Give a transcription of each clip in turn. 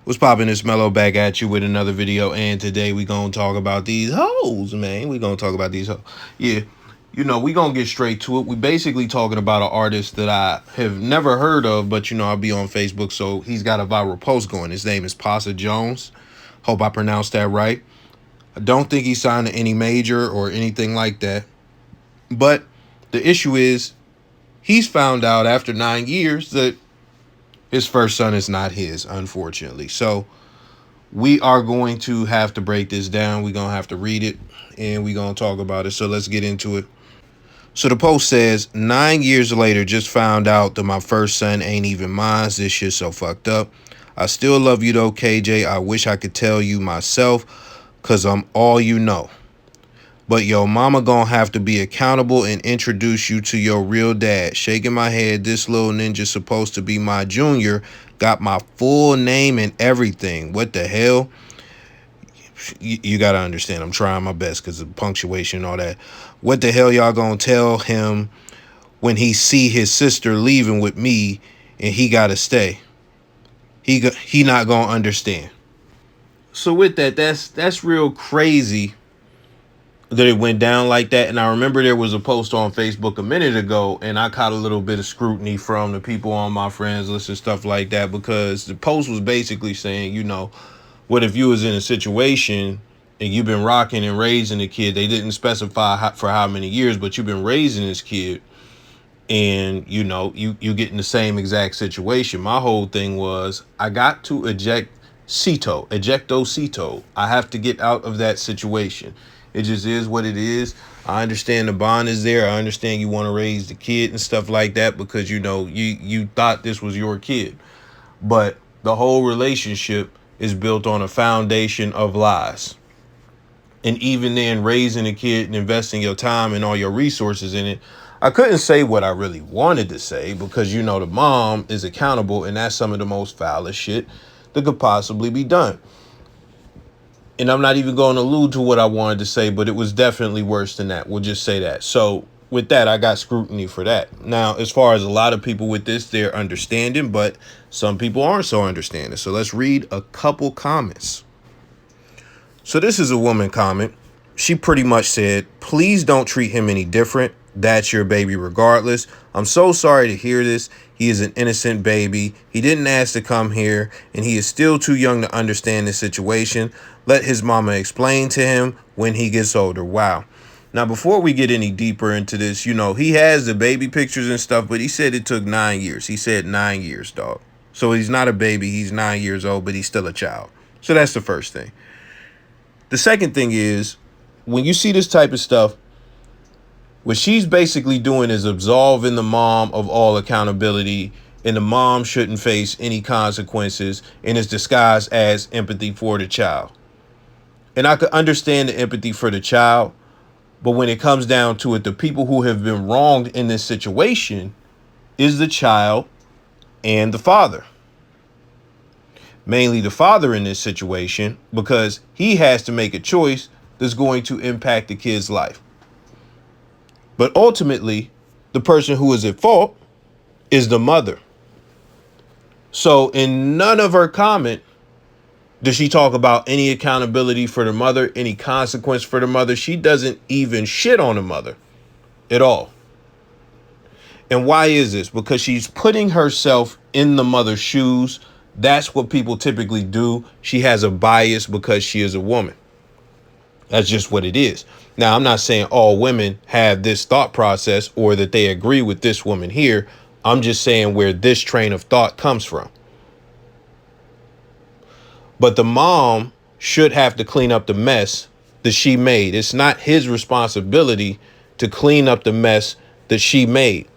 What's poppin'? This Mellow back at you with another video, and today we gonna talk about these hoes, man. We gonna talk about these hoes. Yeah, we gonna get straight to it. We basically talking about an artist that I have never heard of, but I'll be on Facebook, so he's got a viral post going. His name is Pasa Jones. Hope I pronounced that right. I don't think he signed to any major or anything like that. But the issue is, he's found out after 9 years that his first son is not his, unfortunately. So we are going to have to break this down. We're going to have to read it and we're going to talk about it. So let's get into it. So the post says, 9 years later, just found out that my first son ain't even mine. This shit's so fucked up. I still love you though, KJ. I wish I could tell you myself because I'm all you know. But yo, mama gonna have to be accountable and introduce you to your real dad. Shaking my head, this little ninja supposed to be my junior. Got my full name and everything. What the hell? You gotta understand, I'm trying my best because of punctuation and all that. What the hell y'all gonna tell him when he see his sister leaving with me and he gotta stay? He not gonna understand. So with that, that's real crazy that it went down like that. And I remember there was a post on Facebook a minute ago, and I caught a little bit of scrutiny from the people on my friends list and stuff like that, because the post was basically saying, what if you was in a situation and you've been rocking and raising a kid? They didn't specify for how many years, but you've been raising this kid, and you get in the same exact situation. My whole thing was, I got to ejecto cito. I have to get out of that situation. It just is what it is. I understand the bond is there. I understand you want to raise the kid and stuff like that because you thought this was your kid. But the whole relationship is built on a foundation of lies. And even then, raising a kid and investing your time and all your resources in it, I couldn't say what I really wanted to say because the mom is accountable, and that's some of the most foulest shit that could possibly be done. And I'm not even going to allude to what I wanted to say, but it was definitely worse than that. We'll just say that. So with that, I got scrutiny for that. Now, as far as a lot of people with this, they're understanding, but some people aren't so understanding. So let's read a couple comments. So this is a woman comment. She pretty much said, please don't treat him any different. That's your baby regardless. I'm so sorry to hear this. He is an innocent baby. He didn't ask to come here, and he is still too young to understand the situation. Let his mama explain to him when he gets older. Wow. Now, before we get any deeper into this, he has the baby pictures and stuff, but he said it took 9 years. He said 9 years, dog. So he's not a baby. He's 9 years old, but he's still a child. So that's the first thing. The second thing is, when you see this type of stuff, what she's basically doing is absolving the mom of all accountability, and the mom shouldn't face any consequences, and is disguised as empathy for the child. And I could understand the empathy for the child, but when it comes down to it, the people who have been wronged in this situation is the child and the father. Mainly the father in this situation, because he has to make a choice that's going to impact the kid's life. But ultimately, the person who is at fault is the mother. So in none of her comment does she talk about any accountability for the mother, any consequence for the mother. She doesn't even shit on the mother at all. And why is this? Because she's putting herself in the mother's shoes. That's what people typically do. She has a bias because she is a woman. That's just what it is. Now, I'm not saying all women have this thought process or that they agree with this woman here. I'm just saying where this train of thought comes from. But the mom should have to clean up the mess that she made. It's not his responsibility to clean up the mess that she made.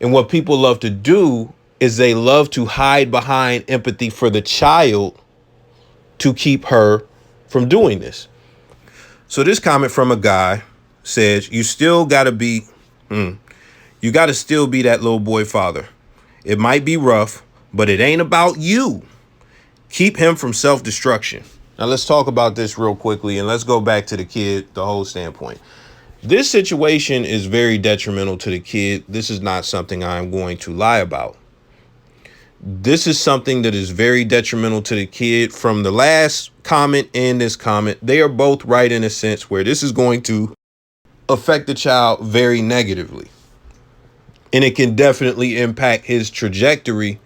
And what people love to do is they love to hide behind empathy for the child to keep her from doing this. So this comment from a guy says, you still got to be, you got to still be that little boy father. It might be rough, but it ain't about you. Keep him from self-destruction. Now let's talk about this real quickly, and let's go back to the kid, the whole standpoint. This situation is very detrimental to the kid. This is not something I'm going to lie about. This is something that is very detrimental to the kid. From the last comment and this comment, they are both right in a sense where this is going to affect the child very negatively. And it can definitely impact his trajectory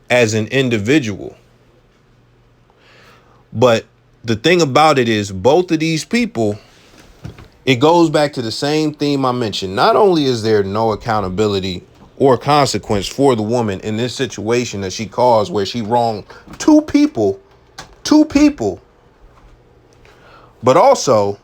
as an individual. But the thing about it is, both of these people, it goes back to the same theme I mentioned. Not only is there no accountability or consequence for the woman in this situation that she caused, where she wronged two people, but also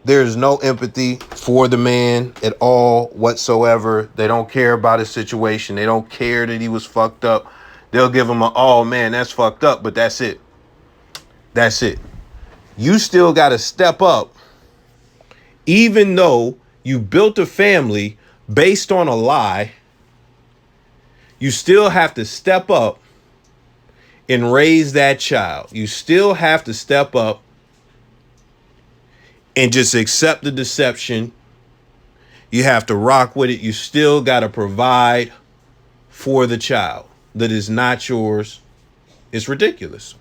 there's no empathy for the man at all whatsoever. They don't care about his situation. They don't care that he was fucked up. They'll give him a, oh man, that's fucked up, but that's it. That's it. You still got to step up, even though you built a family based on a lie. You still have to step up and raise that child. You still have to step up and just accept the deception. You have to rock with it. You still got to provide for the child that is not yours. It's ridiculous.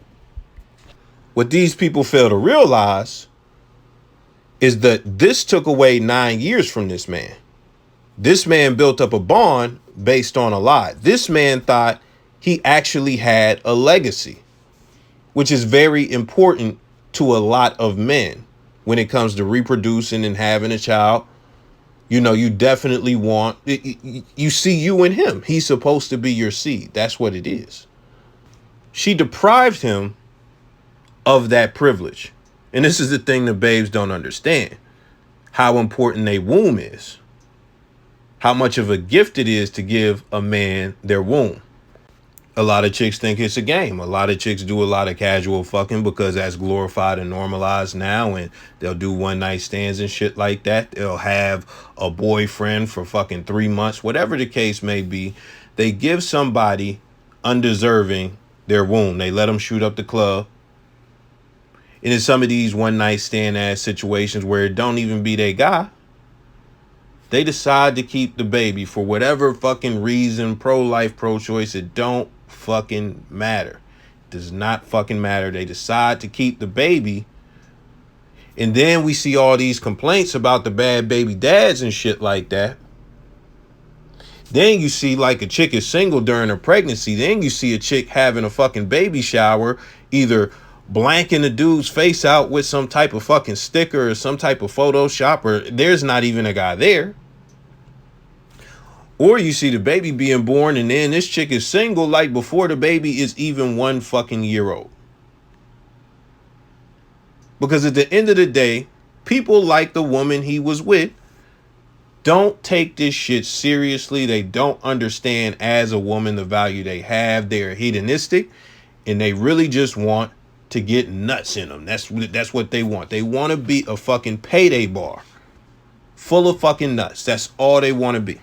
What these people fail to realize is that this took away 9 years from this man. This man built up a bond based on a lie. This man thought he actually had a legacy, which is very important to a lot of men when it comes to reproducing and having a child. You know, you definitely want, you see you in him. He's supposed to be your seed. That's what it is. She deprived him of that privilege. And this is the thing that babes don't understand. How important a womb is. How much of a gift it is to give a man their womb. A lot of chicks think it's a game. A lot of chicks do a lot of casual fucking because that's glorified and normalized now, and they'll do one night stands and shit like that. They'll have a boyfriend for fucking 3 months, whatever the case may be. They give somebody undeserving their womb. They let them shoot up the club. And in some of these one night stand ass situations where it don't even be their guy, they decide to keep the baby for whatever fucking reason, pro-life, pro-choice. It don't fucking matter. It does not fucking matter. They decide to keep the baby. And then we see all these complaints about the bad baby dads and shit like that. Then you see like a chick is single during her pregnancy. Then you see a chick having a fucking baby shower, either blanking the dude's face out with some type of fucking sticker or some type of Photoshop, or there's not even a guy there. Or you see the baby being born and then this chick is single like before the baby is even 1 fucking year old. Because at the end of the day, people like the woman he was with don't take this shit seriously. They don't understand as a woman the value they have. They're hedonistic and they really just want to get nuts in them. That's what they want. They want to be a fucking payday bar full of fucking nuts. That's all they want to be.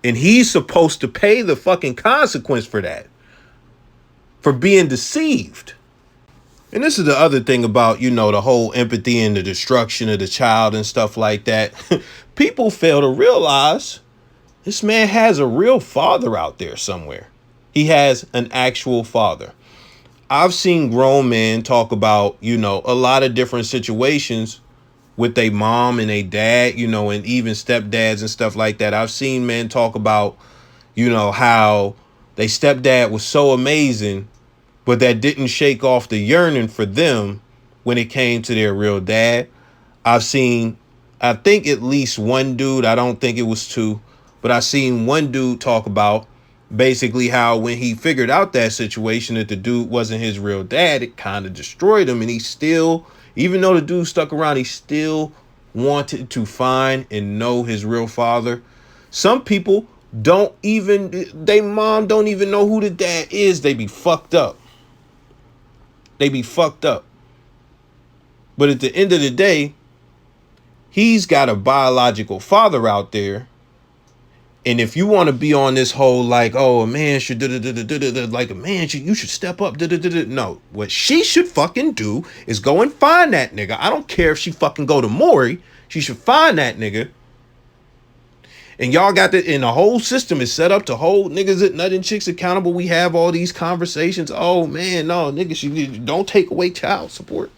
And he's supposed to pay the fucking consequence for that, for being deceived. And this is the other thing about, you know, the whole empathy and the destruction of the child and stuff like that. People fail to realize this man has a real father out there somewhere. He has an actual father. I've seen grown men talk about, you know, a lot of different situations with their mom and their dad, you know, and even stepdads and stuff like that. I've seen men talk about, you know, how their stepdad was so amazing, but that didn't shake off the yearning for them when it came to their real dad. I've seen, I think at least one dude, I don't think it was two, but I seen one dude talk about basically how when he figured out that situation that the dude wasn't his real dad, it kind of destroyed him. And he still, even though the dude stuck around, he still wanted to find and know his real father. Some people don't even, they mom don't even know who the dad is. They be fucked up. They be fucked up. But at the end of the day, he's got a biological father out there. And if you want to be on this whole like, oh, a man should like a man should, you should step up. No, what she should fucking do is go and find that nigga. I don't care if she fucking go to Maury. She should find that nigga And y'all got that, and the whole system is set up to hold niggas that nutting chicks accountable. We have all these conversations. Oh man, no, niggas, you don't take away child support.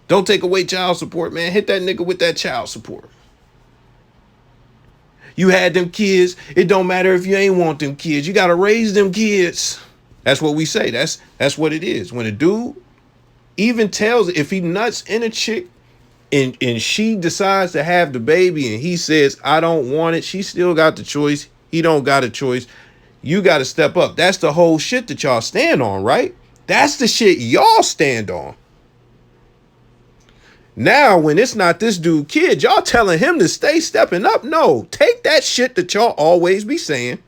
Don't take away child support, man. Hit that nigga with that child support. You had them kids. It don't matter if you ain't want them kids. You gotta raise them kids. That's what we say. That's what it is. When a dude even tells, if he nuts in a chick and she decides to have the baby and he says, I don't want it, she still got the choice. He don't got a choice. You got to step up. That's the whole shit that y'all stand on, right? That's the shit y'all stand on. Now, when it's not this dude kid, y'all telling him to stay stepping up. No, take that shit that y'all always be saying.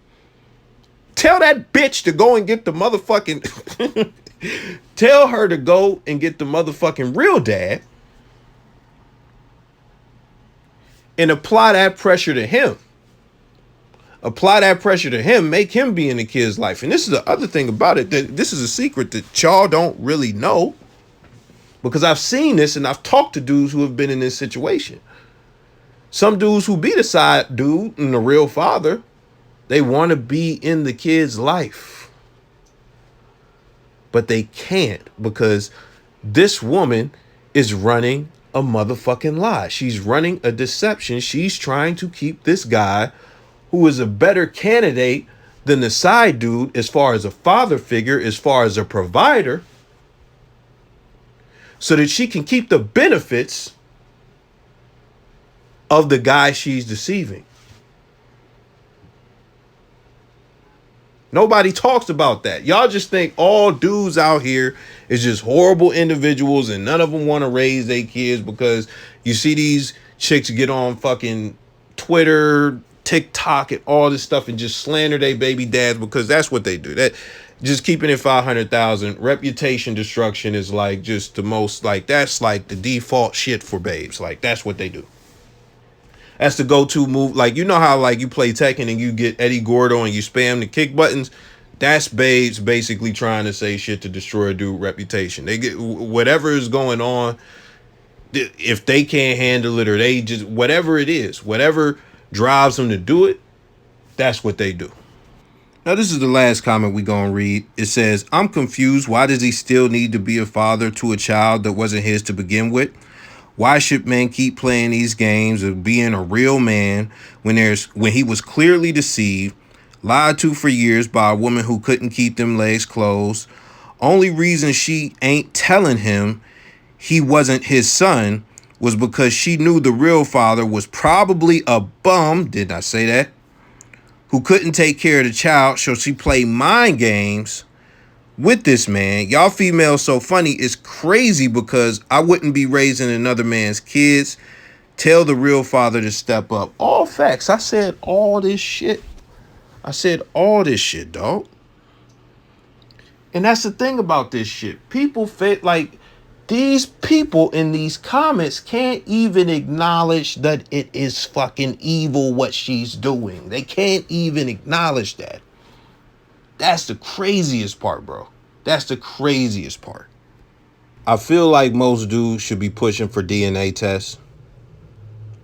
Tell that bitch to go and get the motherfucking... Tell her to go and get the motherfucking real dad. And apply that pressure to him. Apply that pressure to him. Make him be in the kid's life. And this is the other thing about it. That this is a secret that y'all don't really know. Because I've seen this and I've talked to dudes who have been in this situation. Some dudes who be the side dude and the real father, they want to be in the kid's life. But they can't because this woman is running a motherfucking lie. She's running a deception. She's trying to keep this guy who is a better candidate than the side dude as far as a father figure, as far as a provider, so that she can keep the benefits of the guy she's deceiving. Nobody talks about that. Y'all just think all dudes out here is just horrible individuals and none of them want to raise their kids because you see these chicks get on fucking Twitter, TikTok, and all this stuff and just slander their baby dads because that's what they do. That just keeping it 500,000. Reputation destruction is like just the most, like that's like the default shit for babes. Like that's what they do. That's the go-to move. Like, you know how like you play Tekken and you get Eddie Gordo and you spam the kick buttons? That's babes basically trying to say shit to destroy a dude's reputation. They get whatever is going on. If they can't handle it or they just, whatever it is, whatever drives them to do it, that's what they do. Now, this is the last comment we gonna read. It says, I'm confused. Why does he still need to be a father to a child that wasn't his to begin with? Why should men keep playing these games of being a real man when he was clearly deceived, lied to for years by a woman who couldn't keep them legs closed? Only reason she ain't telling him he wasn't his son was because she knew the real father was probably a bum, didn't I say that? Who couldn't take care of the child, so she played mind games with this man. Y'all females so funny. It's crazy because I wouldn't be raising another man's kids. Tell the real father to step up. All facts. I said all this shit. I said all this shit, dog. And that's the thing about this shit. People like these people in these comments can't even acknowledge that it is fucking evil what she's doing. They can't even acknowledge that. That's the craziest part, bro. That's the craziest part. I feel like most dudes should be pushing for DNA tests.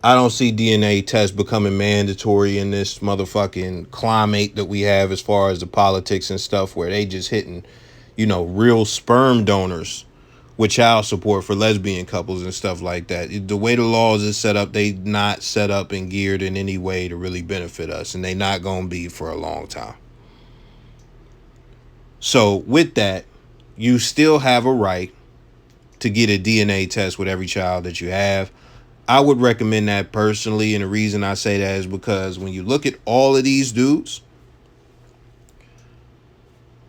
I don't see DNA tests becoming mandatory in this motherfucking climate that we have as far as the politics and stuff where they just hitting, real sperm donors with child support for lesbian couples and stuff like that. The way the laws is set up, they not set up and geared in any way to really benefit us, and they not going to be for a long time. So with that, you still have a right to get a DNA test with every child that you have. I would recommend that personally. And the reason I say that is because when you look at all of these dudes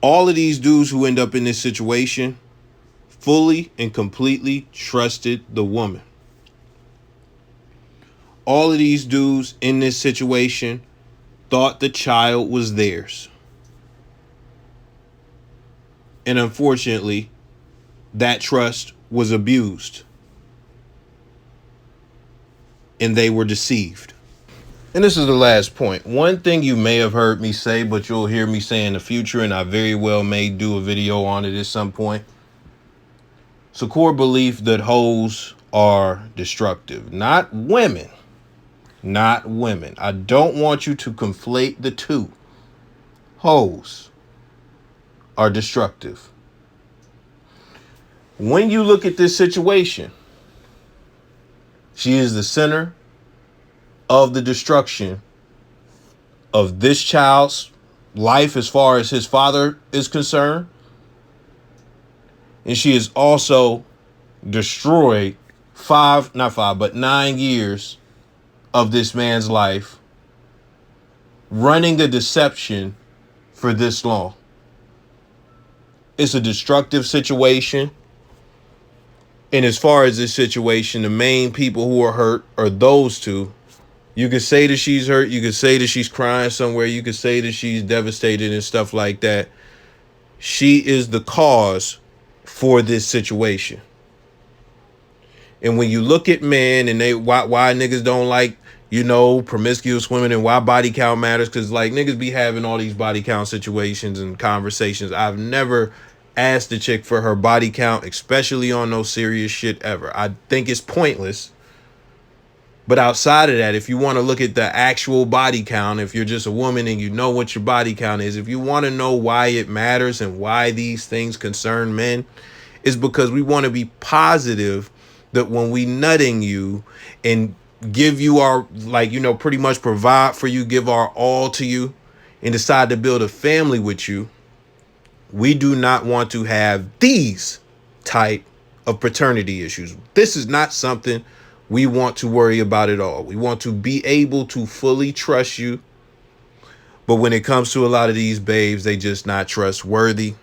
who end up in this situation fully and completely trusted the woman. All of these dudes in this situation thought the child was theirs. And unfortunately, that trust was abused. And they were deceived. And this is the last point. One thing you may have heard me say, but you'll hear me say in the future, and I very well may do a video on it at some point. It's a core belief that hoes are destructive, not women. not women. I don't want you to conflate the two. Hoes are destructive. When you look at this situation, she is the center of the destruction of this child's life as far as his father is concerned. And she has also destroyed 9 years of this man's life, running the deception for this long. It's a destructive situation. And as far as this situation, the main people who are hurt are those two. You could say that she's hurt. You could say that she's crying somewhere. You could say that she's devastated and stuff like that. She is the cause for this situation. And when you look at men and why niggas don't like, promiscuous women and why body count matters, because like niggas be having all these body count situations and conversations. I've never asked the chick for her body count, especially on no serious shit ever. I think it's pointless. But outside of that, if you want to look at the actual body count, if you're just a woman and you know what your body count is, if you want to know why it matters and why these things concern men, is because we want to be positive that when we nutting you and give you our, pretty much provide for you, give our all to you, and decide to build a family with you, we do not want to have these type of paternity issues. This is not something we want to worry about at all. We want to be able to fully trust you. But when it comes to a lot of these babes, they just not trustworthy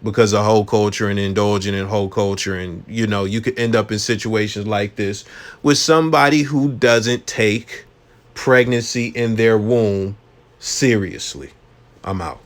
because of whole culture and indulging in whole culture. And, you could end up in situations like this with somebody who doesn't take pregnancy in their womb seriously. I'm out.